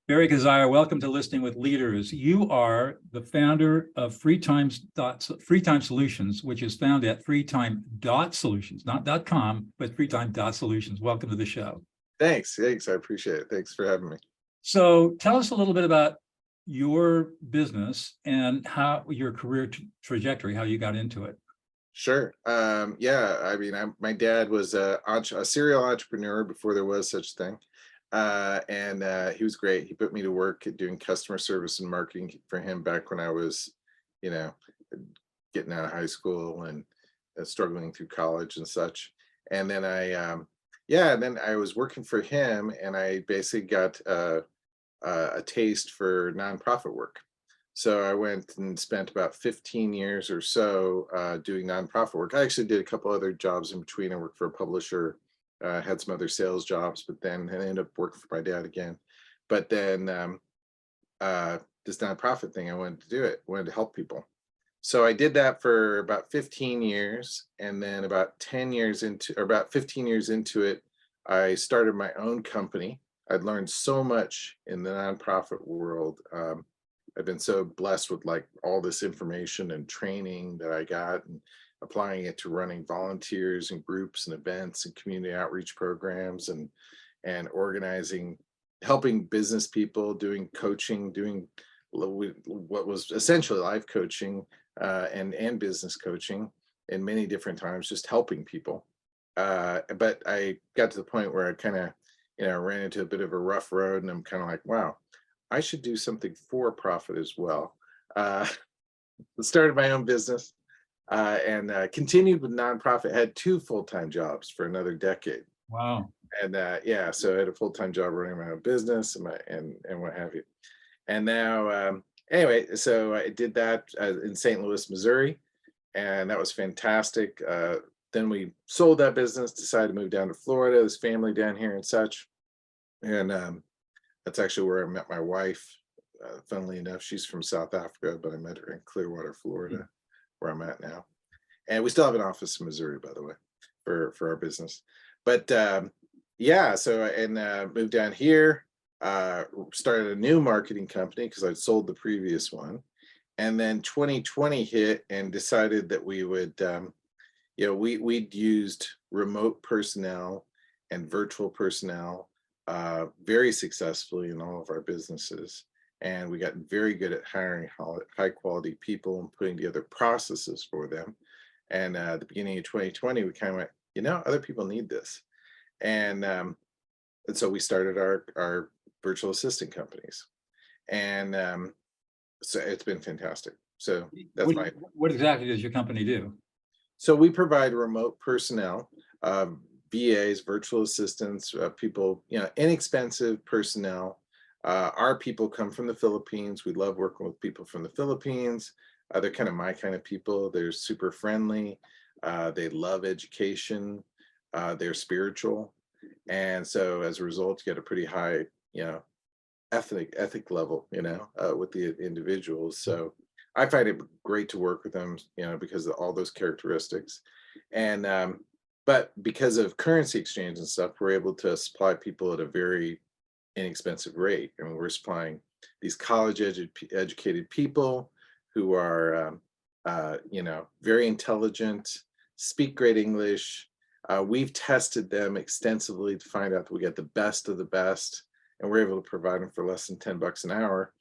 Barry Coziahr, welcome to Listening with Leaders. You are the founder of Freetime Solutions, which is found at freetime.solutions, not .com, but freetime.solutions. Welcome to the show. Thanks. I appreciate it. Thanks for having me. So tell us a little bit about your business and how your career trajectory, how you got into it. Sure. Yeah, I mean, my dad was a serial entrepreneur before there was such a thing. And he was great. He put me to work at doing customer service and marketing for him back when I was, you know, getting out of high school and struggling through college and such. And then I was working for him, and I basically got a taste for nonprofit work. So I went and spent about 15 years or so doing nonprofit work. I actually did a couple other jobs in between. I worked for a publisher, had some other sales jobs, but then I ended up working for my dad again. But then this nonprofit thing, I wanted to do it, wanted to help people. So I did that for about 15 years. And then about 15 years into it, I started my own company. I'd learned so much in the nonprofit world. I've been so blessed with like all this information and training that I got, and applying it to running volunteers and groups and events and community outreach programs and organizing, helping business people, doing coaching, doing what was essentially life coaching and business coaching in many different times, just helping people. But I got to the point where I kind of, ran into a bit of a rough road, and I'm kind of like, wow, I should do something for profit as well. Started my own business and continued with nonprofit. Had 2 full-time jobs for another decade. Wow. And so I had a full-time job running my own business and what have you. And now, anyway, so I did that in St. Louis, Missouri, and that was fantastic. Then we sold that business, decided to move down to Florida, this family down here and such. And that's actually where I met my wife. Funnily enough, she's from South Africa, but I met her in Clearwater, Florida, where I'm at now. And we still have an office in Missouri, by the way, for our business. But so moved down here, started a new marketing company because I'd sold the previous one. And then 2020 hit, and decided that we would, we'd used remote personnel and virtual personnel very successfully in all of our businesses. And we got very good at hiring high quality people and putting together processes for them. And at the beginning of 2020, we kind of went, other people need this. And so we started our virtual assistant companies. And so it's been fantastic. So that's what exactly does your company do? So we provide remote personnel, VAs, virtual assistants, people, inexpensive personnel. Our people come from the Philippines. We love working with people from the Philippines. They're kind of my kind of people. They're super friendly. They love education. They're spiritual. And so as a result, you get a pretty high, ethic level, with the individuals. So I find it great to work with them, because of all those characteristics. And but because of currency exchange and stuff, we're able to supply people at a very inexpensive rate. I mean, we're supplying these college educated people who are, very intelligent, speak great English. We've tested them extensively to find out that we get the best of the best, and we're able to provide them for less than $10 an hour.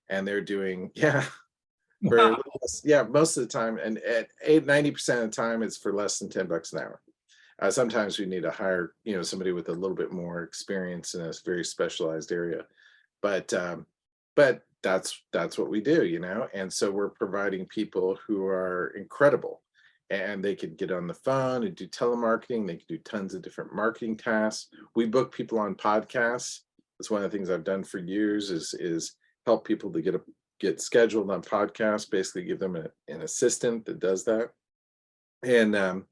And they're doing, Wow. most of the time, and at 90% of the time, it's for less than $10 an hour. Sometimes we need to hire, somebody with a little bit more experience in a very specialized area, but that's what we do, and so we're providing people who are incredible, and they could get on the phone and do telemarketing. They can do tons of different marketing tasks. We book people on podcasts. That's one of the things I've done for years is help people to get scheduled on podcasts, basically give them an assistant that does that. And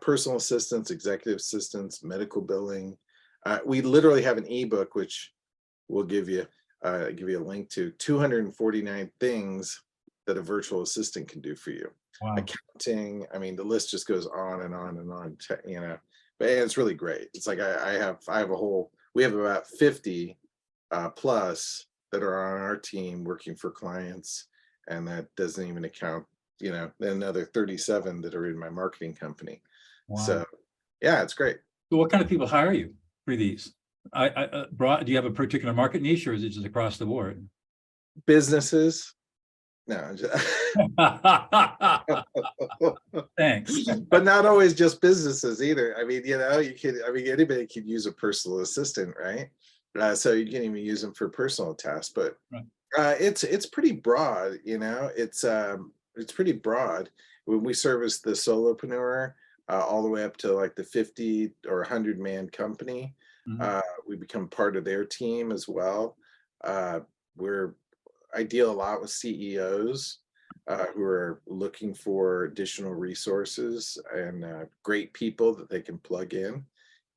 personal assistants, executive assistants, medical billing. We literally have an ebook, which we'll give you a link to, 249 things that a virtual assistant can do for you. Wow. Accounting, I mean, the list just goes on and on and on, but it's really great. It's like we have about 50 plus that are on our team working for clients. And that doesn't even account, then another 37 that are in my marketing company. Wow. So yeah, it's great. So what kind of people hire you for these? Do you have a particular market niche, or is it just across the board? Businesses. No, Thanks. but not always just businesses either. I mean, anybody could use a personal assistant, right? So you can even use them for personal tasks, but Right. it's pretty broad, it's pretty broad. When we service the solopreneur, all the way up to like the 50 or 100-man company, Mhm. we become part of their team as well. Uh, we're I deal a lot with CEOs who are looking for additional resources and great people that they can plug in.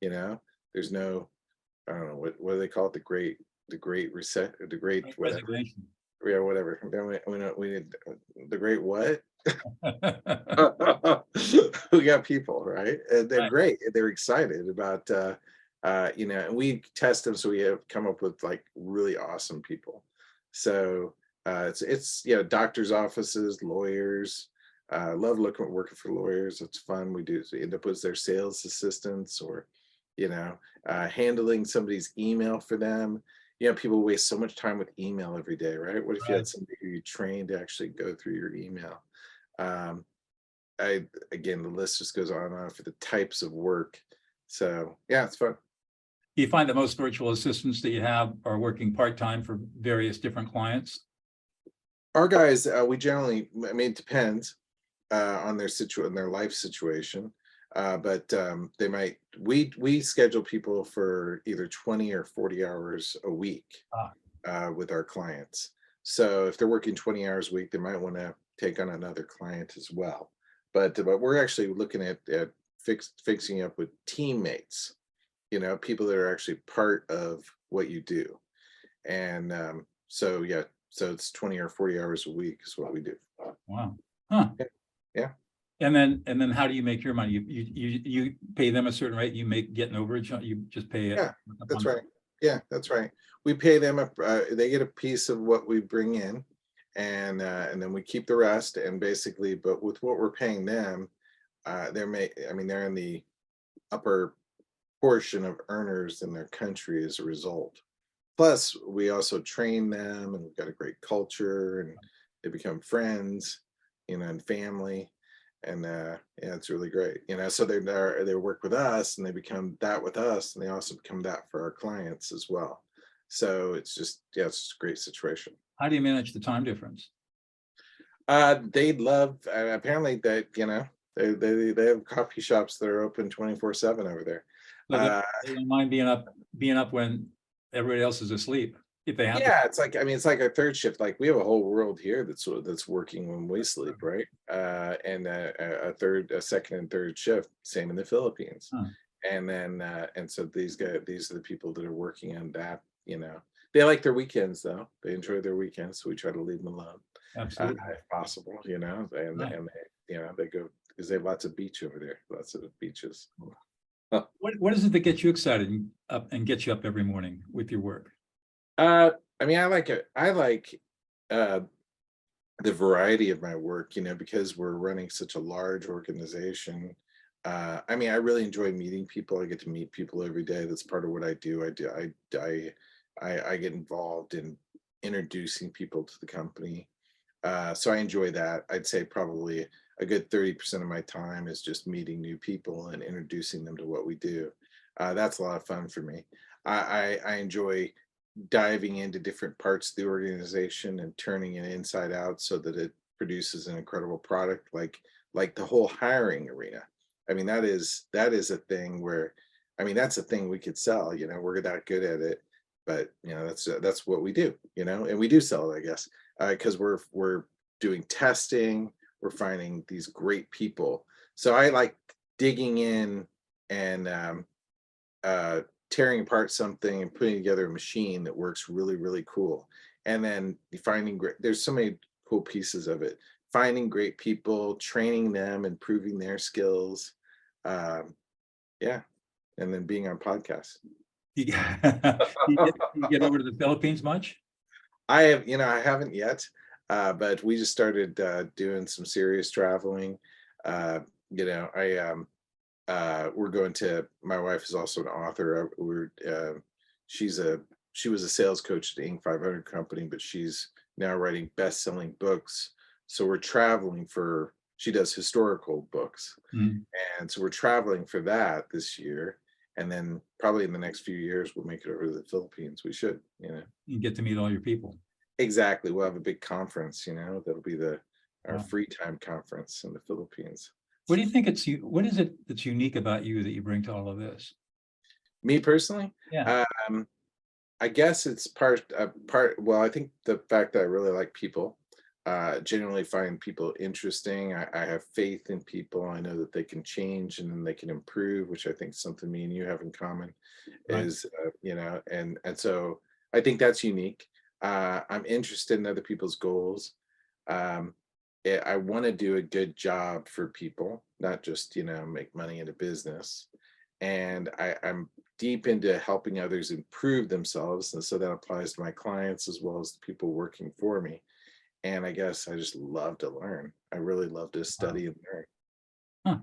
There's no, I don't know, what do they call it, the great reset, the great whatever, Resignation. yeah, whatever. Then we need the great what. We got people, right? And they're Right. great. They're excited about and we test them, so we have come up with like really awesome people. So it's doctors' offices, lawyers. Love looking at working for lawyers. It's fun. We end up as their sales assistants, or handling somebody's email for them. People waste so much time with email every day, right? What if you Right. had somebody who you trained to actually go through your email? Um, I Again, the list just goes on and on for the types of work. So yeah, it's fun. Do you find that most virtual assistants that you have are working part-time for various different clients? Our guys, we generally, I mean, it depends on their life situation. But they might, we schedule people for either 20 or 40 hours a week Ah, with our clients. So if they're working 20 hours a week, they might want to take on another client as well. But we're actually looking at fixing up with teammates, people that are actually part of what you do. And so yeah, so it's 20 or 40 hours a week is what we do. wow. Huh. Yeah, yeah, And then how do you make your money? You pay them a certain rate, you make get an overage, you just pay it yeah, that's upon. right. Yeah, that's right. We pay them they get a piece of what we bring in, and then we keep the rest. And basically, but with what we're paying them, they're in the upper portion of earners in their country as a result. Plus, we also train them, and we've got a great culture, and they become friends, and family. And yeah, it's really great. So they work with us, and they become that with us, and they also become that for our clients as well. So it's just, yeah, it's just a great situation. How do you manage the time difference? They love, apparently, that they have coffee shops that are open 24/7 over there. So they Uh, they don't mind being up when everybody else is asleep, if they have to. Yeah, it's like, I mean, it's like a third shift. Like, we have a whole world here that's working when we sleep, right? And a second and third shift, same in the Philippines. Huh, And then and so these are the people that are working on that. They like their weekends though. They enjoy their weekends, so we try to leave them alone absolutely. if possible. Right. And they go because they have lots of beach over there, lots of beaches. What is it that gets you excited and up and gets you up every morning with your work? I mean, I like it. I like uh, the variety of my work, because we're running such a large organization. I mean, I really enjoy meeting people. I get to meet people every day. That's part of what I do. I get involved in introducing people to the company. So I enjoy that. I'd say probably a good 30% of my time is just meeting new people and introducing them to what we do. That's a lot of fun for me. I enjoy diving into different parts of the organization and turning it inside out so that it produces an incredible product, like the whole hiring arena. I mean, that is a thing where, I mean, that's a thing we could sell. We're that good at it. But that's what we do, and we do sell it, I guess, because we're doing testing, we're finding these great people. So I like digging in and uh, tearing apart something and putting together a machine that works really, really cool. And then finding great, there's so many cool pieces of it. Finding great people, training them, improving their skills. Um, yeah. And then being on podcasts. You you get over to the Philippines much? I have, I haven't yet, but we just started doing some serious traveling. I we're going to. My wife is also an author. She's a she was a sales coach at the Inc. 500 company, but she's now writing best-selling books. So we're traveling for. She does historical books, Mm, and so we're traveling for that this year. And then probably in the next few years, we'll make it over to the Philippines. We should. you get to meet all your people. Exactly. We'll have a big conference, that'll be our Wow. free time conference in the Philippines. What do you think what is it that's unique about you that you bring to all of this? Me personally, Yeah. um, I guess it's well, I think the fact that I really like people, generally find people interesting. I have faith in people. I know that they can change and then they can improve, which I think is something me and you have in common Right. is, and so I think that's unique. I'm interested in other people's goals. Um, I want to do a good job for people, not just, make money in a business. And I'm deep into helping others improve themselves. And so that applies to my clients as well as the people working for me. And I guess I just love to learn. I really love to Wow. study and learn. Huh.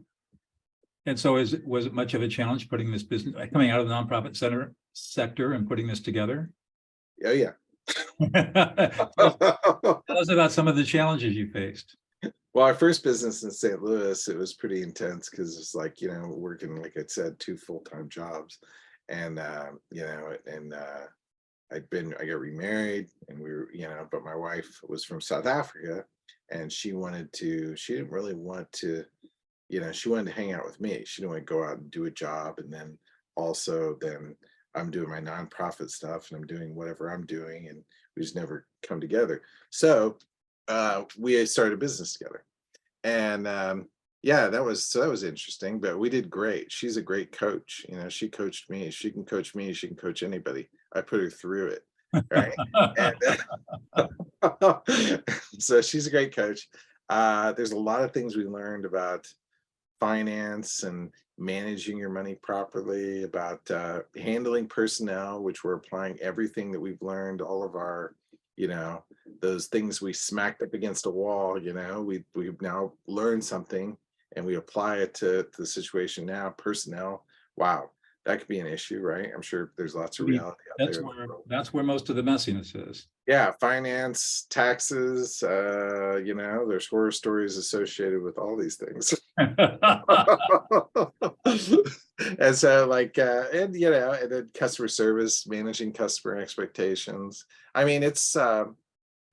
And so was it much of a challenge putting this business, coming out of the nonprofit sector and putting this together? Oh, yeah. Tell us about some of the challenges you faced. Well, our first business in St. Louis, it was pretty intense because it's like, working, like I said, two full-time jobs. And, I got remarried and we were, but my wife was from South Africa and she didn't really want to, she wanted to hang out with me. She didn't want to go out and do a job. And then also then I'm doing my nonprofit stuff and I'm doing whatever I'm doing and we just never come together. So we started a business together. And yeah, that was interesting, but we did great. She's a great coach. She coached me. She can coach me. She can coach anybody. I put her through it. Right. And so she's a great coach. There's a lot of things we learned about finance and managing your money properly, about handling personnel, which we're applying everything that we've learned, all of our, you know, those things we smacked up against a wall, we've now learned something and we apply it to the situation now. Personnel, wow, that could be an issue, right? I'm sure there's lots of reality out there in the world. That's where most of the messiness is. Yeah, finance, taxes, there's horror stories associated with all these things. And so and then customer service, managing customer expectations. I mean, it's a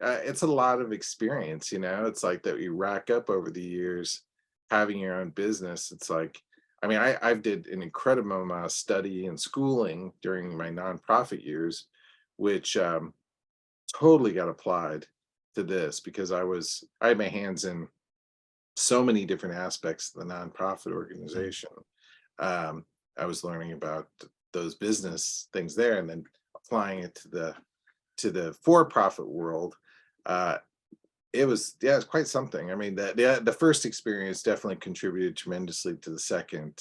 lot of experience, it's like that you rack up over the years having your own business. It's like, I mean, I've did an incredible amount of study and schooling during my nonprofit years, which totally got applied to this because I had my hands in so many different aspects of the nonprofit organization. I was learning about those business things there and then applying it to the for-profit world. Uh, it's quite something. I mean, the first experience definitely contributed tremendously to the second,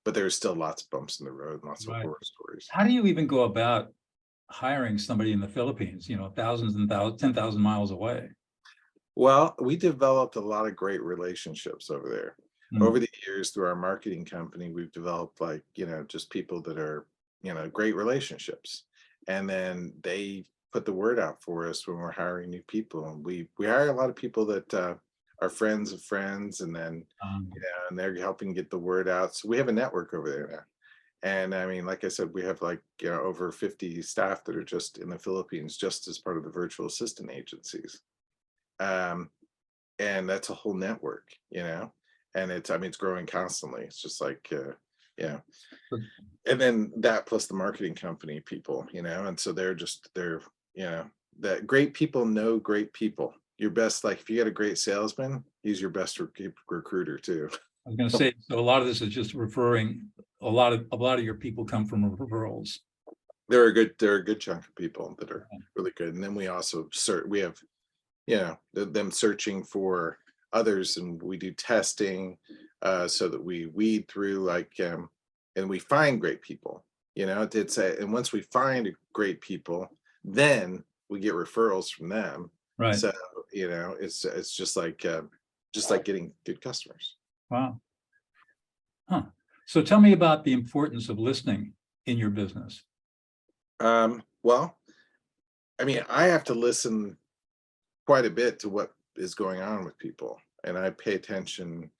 but there's still lots of bumps in the road, lots of Right. horror stories. How do you even go about hiring somebody in the Philippines, thousands and thousands, 10,000 miles away? Well, we developed a lot of great relationships over there. Mm. Over the years, through our marketing company, we've developed just people that are, great relationships. And then they put the word out for us when we're hiring new people. And we hire a lot of people that are friends of friends, and then, Um, and they're helping get the word out. So we have a network over there now. And I mean, like I said, we have over 50 staff that are just in the Philippines, just as part of the virtual assistant agencies. Um, and that's a whole network, and it's growing constantly. It's just like yeah. but And then that plus the marketing company people, and so they're that great people know great people. Your best, like if you got a great salesman, he's your best recruiter too. I was going to say, so a lot of this is just referring. A lot of your people come from referrals. They're a good chunk of people that are really good. And then we also we have them searching for others, and we do testing so that we weed through and we find great people. And once we find great people, then we get referrals from them. Right. So, it's just like getting good customers. Wow. Huh. So tell me about the importance of listening in your business. Well, I mean, I have to listen quite a bit to what is going on with people, and I pay attention.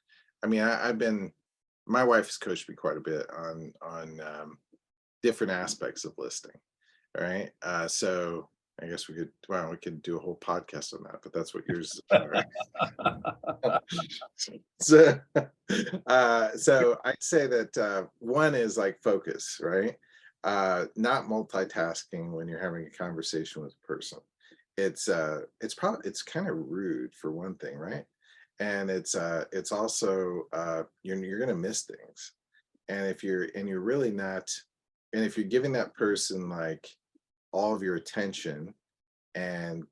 I mean, my wife has coached me quite a bit on different aspects of listening. All right. So I guess we could do a whole podcast on that, but that's what yours is about, right? So, so I'd say that one is like focus, right? Not multitasking when you're having a conversation with a person. It's kind of rude for one thing, right? And it's also you're gonna miss things. And you're really not, and if you're giving that person like all of your attention and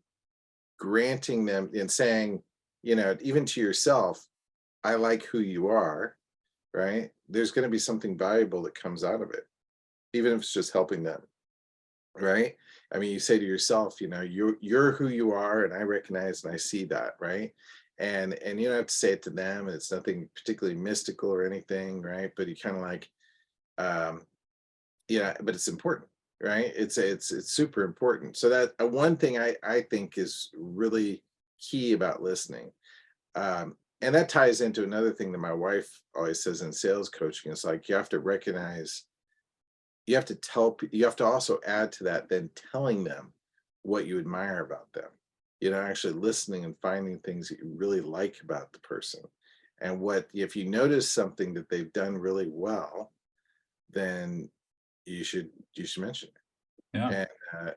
granting them and saying, even to yourself, I like who you are, right? There's going to be something valuable that comes out of it, even if it's just helping them, right? I mean, you say to yourself, you're who you are, and I recognize and I see that, right? And you don't have to say it to them, and it's nothing particularly mystical or anything, right? But you kind of like, but it's important, right? It's super important. So that one thing I think is really key about listening. And that ties into another thing that my wife always says in sales coaching. It's like you have to recognize, you have to also add to that, then telling them what you admire about them. Actually listening and finding things that you really like about the person. And if you notice something that they've done really well, then you should mention it. Yeah.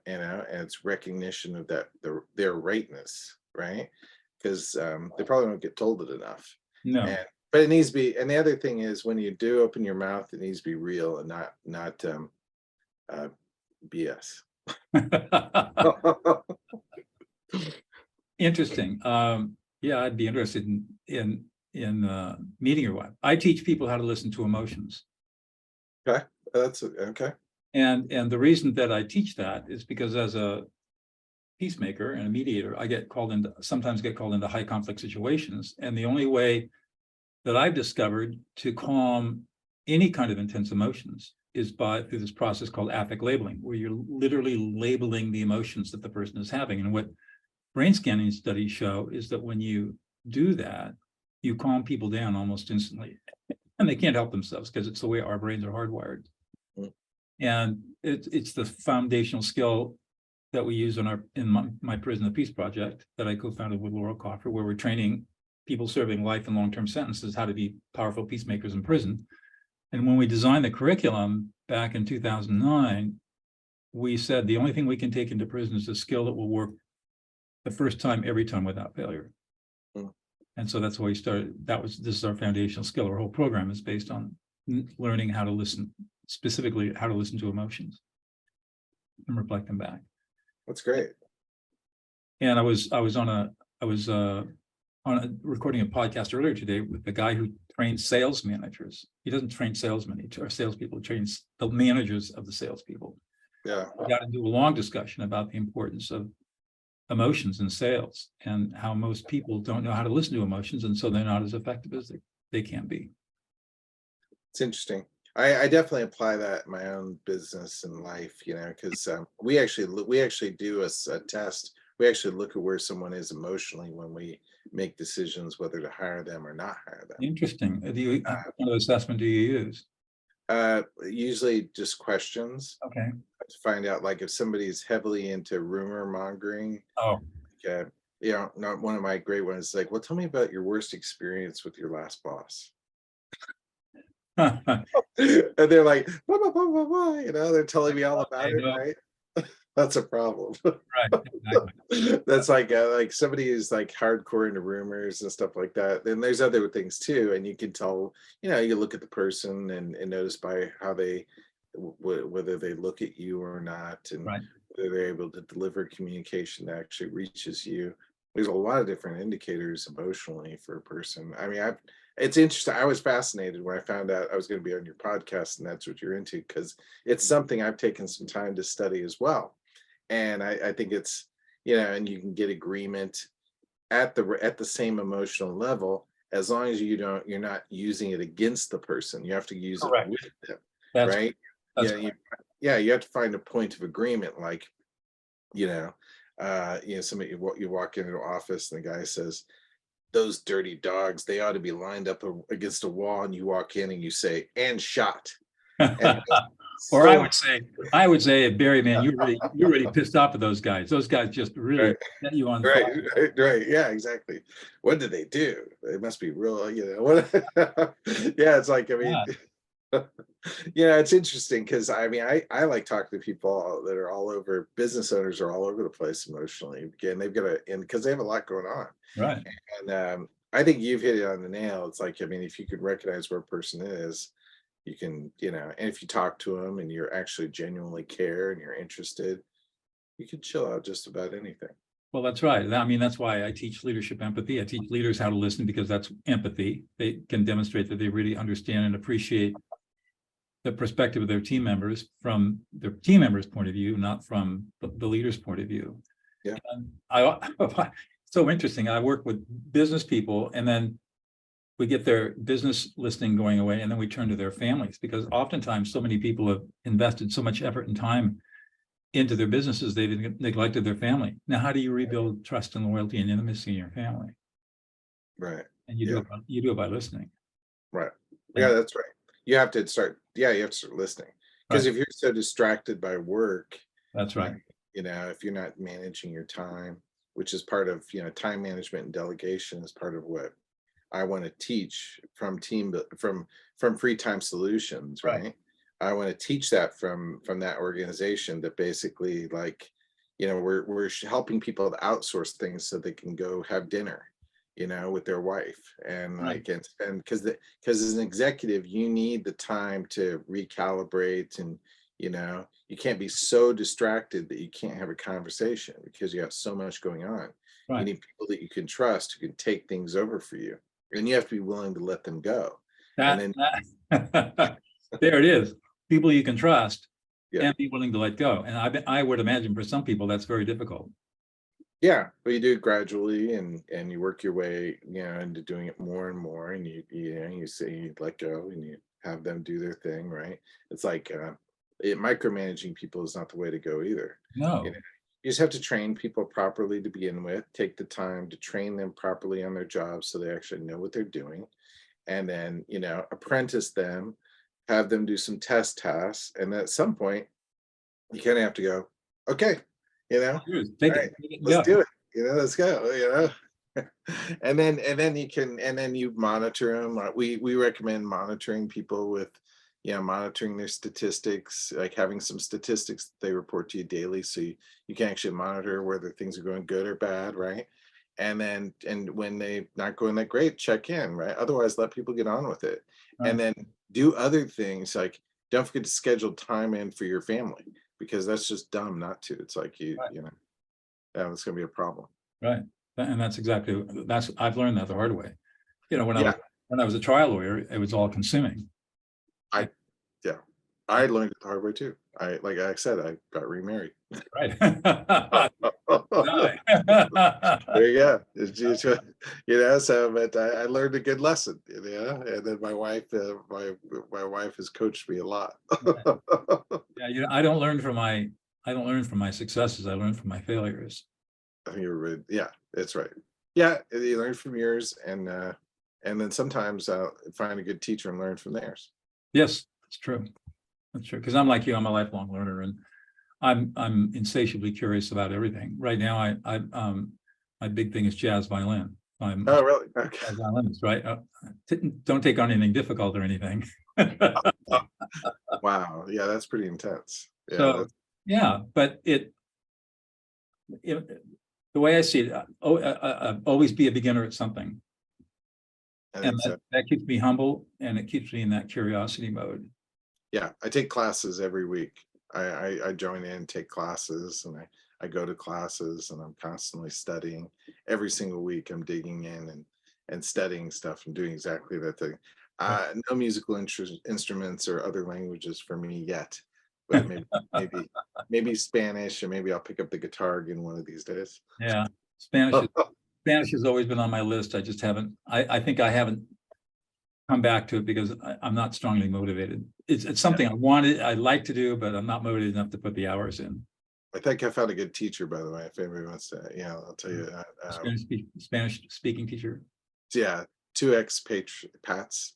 And it's recognition of their rightness, right? Because they probably don't get told it enough. No. But it needs to be. And the other thing is, when you do open your mouth, it needs to be real and not BS. Interesting. Yeah, I'd be interested in meeting your wife. I teach people how to listen to emotions. Okay, that's okay. And the reason that I teach that is because as a peacemaker and a mediator, I sometimes get called into high conflict situations. And the only way that I've discovered to calm any kind of intense emotions is through this process called affect labeling, where you're literally labeling the emotions that the person is having. And what brain scanning studies show is that when you do that, you calm people down almost instantly. And they can't help themselves because it's the way our brains are hardwired. And it's the foundational skill that we use in my Prison of Peace project that I co-founded with Laurel Coffer, where we're training people serving life and long-term sentences how to be powerful peacemakers in prison. And when we designed the curriculum back in 2009, we said the only thing we can take into prison is a skill that will work the first time, every time, without failure. And so that's why we started. This is our foundational skill. Our whole program is based on learning how to listen, specifically how to listen to emotions and reflect them back. That's great. And I was recording a podcast earlier today with the guy who trains sales managers. He doesn't train salesmen or salespeople. He trains the managers of the salespeople. Yeah. We got into a long discussion about the importance of emotions in sales and how most people don't know how to listen to emotions, and so they're not as effective as they can be. It's interesting. I definitely apply that in my own business and life, because we actually do a test. We actually look at where someone is emotionally when we make decisions whether to hire them or not hire them. Interesting. What kind of assessment do you use? Usually just questions. Okay. To find out, like, if somebody's heavily into rumor mongering. Oh. Not one of my great ones, like, well, tell me about your worst experience with your last boss. And they're like, blah, blah, blah, blah, blah, they're telling me all about it, right? That's a problem. Right. Exactly. That's like somebody who's like hardcore into rumors and stuff like that. Then there's other things too, and you can tell, you look at the person and notice by how whether they look at you or not, and right. whether they're able to deliver communication that actually reaches you. There's a lot of different indicators emotionally for a person. I mean, It's interesting. I was fascinated when I found out I was going to be on your podcast and that's what you're into, because it's something I've taken some time to study as well. And I think it's, and you can get agreement at the same emotional level, as long as you're not using it against the person. You have to use it Correct. with them, That's right? that's Yeah, you have to find a point of agreement, like, somebody, you walk into an office and the guy says, those dirty dogs, they ought to be lined up against a wall, and you walk in and you say, and shot. And Or so I would say, Barry, man, you're really pissed off at those guys. Those guys just really right, set you on right, fire. right. Yeah, exactly. What did they do? They must be real, what yeah, it's like, I mean, Yeah, it's interesting because I like talking to people that are all over. Business owners are all over the place emotionally. Again, they've got and because they have a lot going on. right. And I think you've hit it on the nail. It's like, I mean, if you could recognize where a person is, you can, and if you talk to them and you're actually genuinely care and you're interested, you can chill out just about anything. Well, that's right. I mean, that's why I teach leadership empathy. I teach leaders how to listen, because that's empathy. They can demonstrate that they really understand and appreciate the perspective of their team members from their team members' point of view, not from the leader's point of view. Yeah. And so interesting. I work with business people, and then we get their business listening going away, and then we turn to their families, because oftentimes so many people have invested so much effort and time into their businesses, they've neglected their family. Now, how do you rebuild trust and loyalty and intimacy in your family? Right. And you do it by listening. Right. And, Yeah, that's right. You have to start. Yeah, you have to start listening, because right, if you're so distracted by work, that's right. if you're not managing your time, which is part of, time management and delegation is part of what I want to teach from from Freetime Solutions, Right. right? I want to teach that from that organization, that basically, like, we're helping people to outsource things so they can go have dinner, with their wife, and Right. like, and because as an executive, you need the time to recalibrate, and you can't be so distracted that you can't have a conversation because you have so much going on. You Right. need people that you can trust, who can take things over for you, and you have to be willing to let them go. And That, then, there it is. People you can trust yeah, and be willing to let go. And I would imagine for some people that's very difficult. yeah, but you do it gradually, and you work your way, into doing it more and more, and you say you let go and you have them do their thing, right? It's like, micromanaging people is not the way to go either. You No. know, you just have to train people properly to begin with. Take the time to train them properly on their jobs so they actually know what they're doing, and then, apprentice them, have them do some test tasks, and at some point you kind of have to go, okay, Take all right, it. let's Yeah. do it, let's go, and then you monitor them. We recommend monitoring people with, monitoring their statistics, like having some statistics they report to you daily, so you can actually monitor whether things are going good or bad, right? And when they not going that great, check in, right? Otherwise, let people get on with it. And Right. then do other things, like, don't forget to schedule time in for your family, because that's just dumb not to. It's like, Right. yeah, that's gonna be a problem. Right. And I've learned that the hard way. Yeah, When I was a trial lawyer, it was all consuming. I yeah, I learned it the hard way too. Like I said, I got remarried. Right. There you go. So, but I learned a good lesson, and then my wife has coached me a lot. Yeah, I don't learn from my successes. I learn from my failures. I think everybody, yeah, that's right. Yeah, you learn from yours, and then sometimes find a good teacher and learn from theirs. Yes, that's true. That's true. Because I'm like you, I'm a lifelong learner, and I'm insatiably curious about everything. Right now, my big thing is jazz violin. I'm a Oh, really? Okay. jazz violinist, right? Don't take on anything difficult or anything. Wow. Yeah, that's pretty intense. Yeah, So yeah, but the way I see it, always be a beginner at something, I and think so. that keeps me humble, and it keeps me in that curiosity mode. Yeah, I take classes every week. I join in, take classes, and I go to classes, and I'm constantly studying. Every single week I'm digging in, and studying stuff and doing exactly that thing. No musical instruments or other languages for me yet, but maybe Spanish, or maybe I'll pick up the guitar again one of these days. Yeah, Spanish has always been on my list. I just haven't. I think I haven't come back to it because I'm not strongly motivated. It's something I'd like to do, but I'm not motivated enough to put the hours in. I think I found a good teacher, by the way. If anybody wants to, I'll tell you that. Spanish speaking teacher. Yeah, 2x Pats.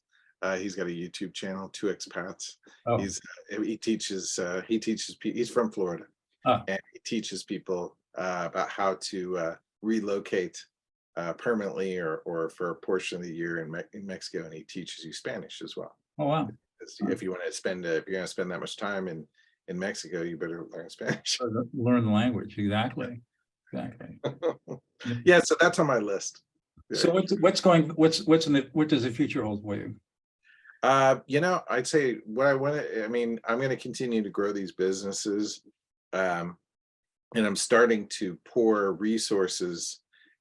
He's got a YouTube channel, 2x Pats. Oh. He teaches he's from Florida, and he teaches people about how to relocate permanently or for a portion of the year in Mexico, and he teaches you Spanish as well. Oh wow! If you want to spend if you're going to spend that much time in Mexico, you better learn Spanish. Learn the language. Exactly. Yeah, so that's on my list. So what does the future hold for you? I'd say what I want to, I'm going to continue to grow these businesses. And I'm starting to pour resources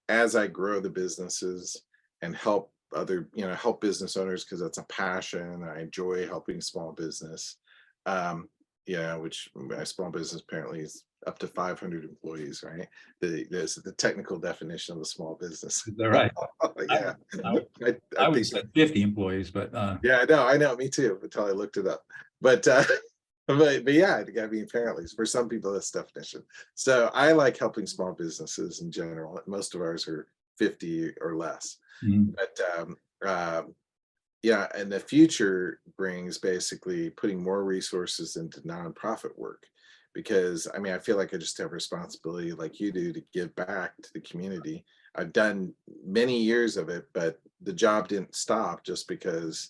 as I grow the businesses and help help business owners, because that's a passion. I enjoy helping small business. Which my small business apparently is up to 500 employees, right? There's the technical definition of a small business. Is that right? Yeah. I would say 50 employees, but yeah, I know, me too, until I looked it up. But yeah, apparently for some people that's definition. So I like helping small businesses in general. Most of ours are 50 or less. But yeah, and the future brings basically putting more resources into nonprofit work, because I feel like I just have responsibility, like you do, to give back to the community. I've done many years of it, but the job didn't stop just because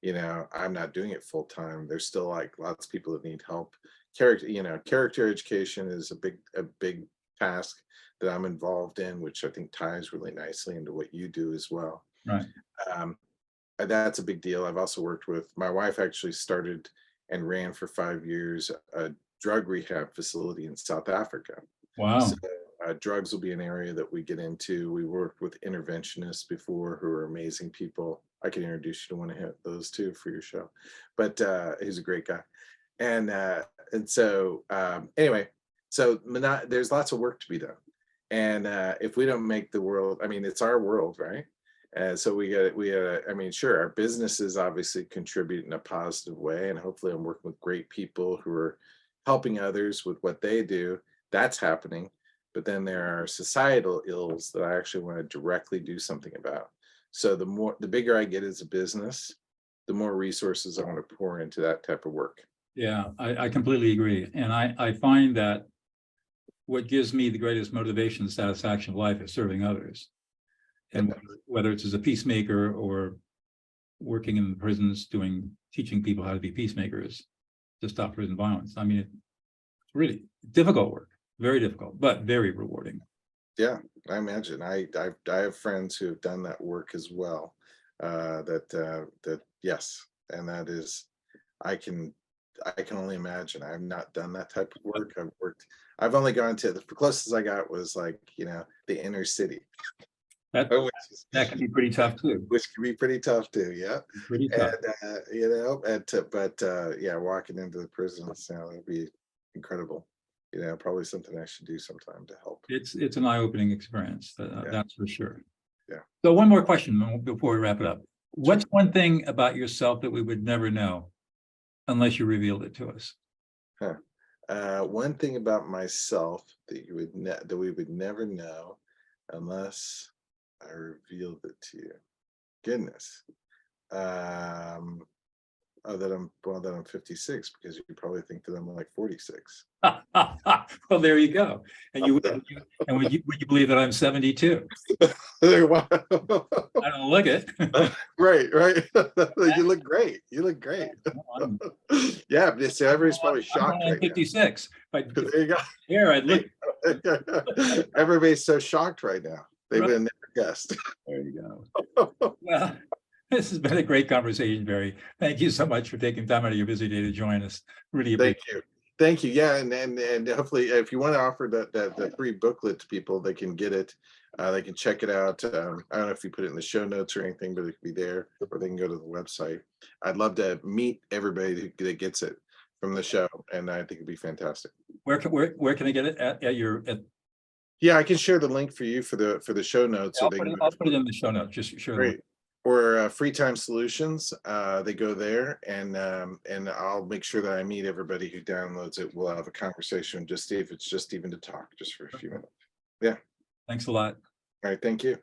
I'm not doing it full time. There's still like lots of people that need help. Character education is a big task that I'm involved in, which I think ties really nicely into what you do as well. right. That's a big deal. I've also worked with my wife, actually started and ran for 5 years a drug rehab facility in South Africa. Wow. So drugs will be an area that we get into. We worked with interventionists before, who are amazing people. I can introduce you to one of those too for your show, but he's a great guy. And so anyway, so there's lots of work to be done. And if we don't make the world, it's our world, right? So we sure, our businesses obviously contribute in a positive way, and hopefully I'm working with great people who are helping others with what they do. That's happening. But then there are societal ills that I actually want to directly do something about. So the bigger I get as a business, the more resources I want to pour into that type of work. Yeah, I completely agree. And I find that what gives me the greatest motivation and satisfaction of life is serving others. And whether it's as a peacemaker or working in the prisons, teaching people how to be peacemakers to stop prison violence. It's really difficult work, very difficult, but very rewarding. Yeah, I imagine. I have friends who have done that work as well. Yes, and that is, I can only imagine. I've not done that type of work. I've only gone to the closest I got was like the inner city. That can be pretty tough too. Which can be pretty tough too, yeah. Pretty tough. And yeah, walking into the prisons, that'd be incredible. Probably something I should do sometime to help. It's an eye-opening experience, that's for sure. Yeah. So one more question before we wrap it up. What's one thing about yourself that we would never know unless you revealed it to us? One thing about myself that we would never know unless I revealed it to you. Goodness. That I'm 56, because you probably think that I'm like 46. Well, there you go. And would you believe that I'm 72? I don't look it. Right. You look great. Yeah, but everybody's probably shocked. I'm 56. There you go. Here, I'd look. Everybody's so shocked right now. They would have never guessed. There you go. Well, this has been a great conversation, Barry. Thank you so much for taking time out of your busy day to join us. Really appreciate it. Thank you. Thank you. Yeah, and hopefully, if you want to offer that free booklet to people, they can get it. They can check it out. I don't know if you put it in the show notes or anything, but it can be there, or they can go to the website. I'd love to meet everybody that gets it from the show, and I think it'd be fantastic. Where can I get it at your, Yeah, I can share the link for you for the show notes, so they can. I'll put it in the show notes, just share. Great. Or Freetime Solutions, they go there, and I'll make sure that I meet everybody who downloads it. We'll have a conversation, just see if it's just even to talk, just for a few minutes. Yeah. Thanks a lot. All right. Thank you.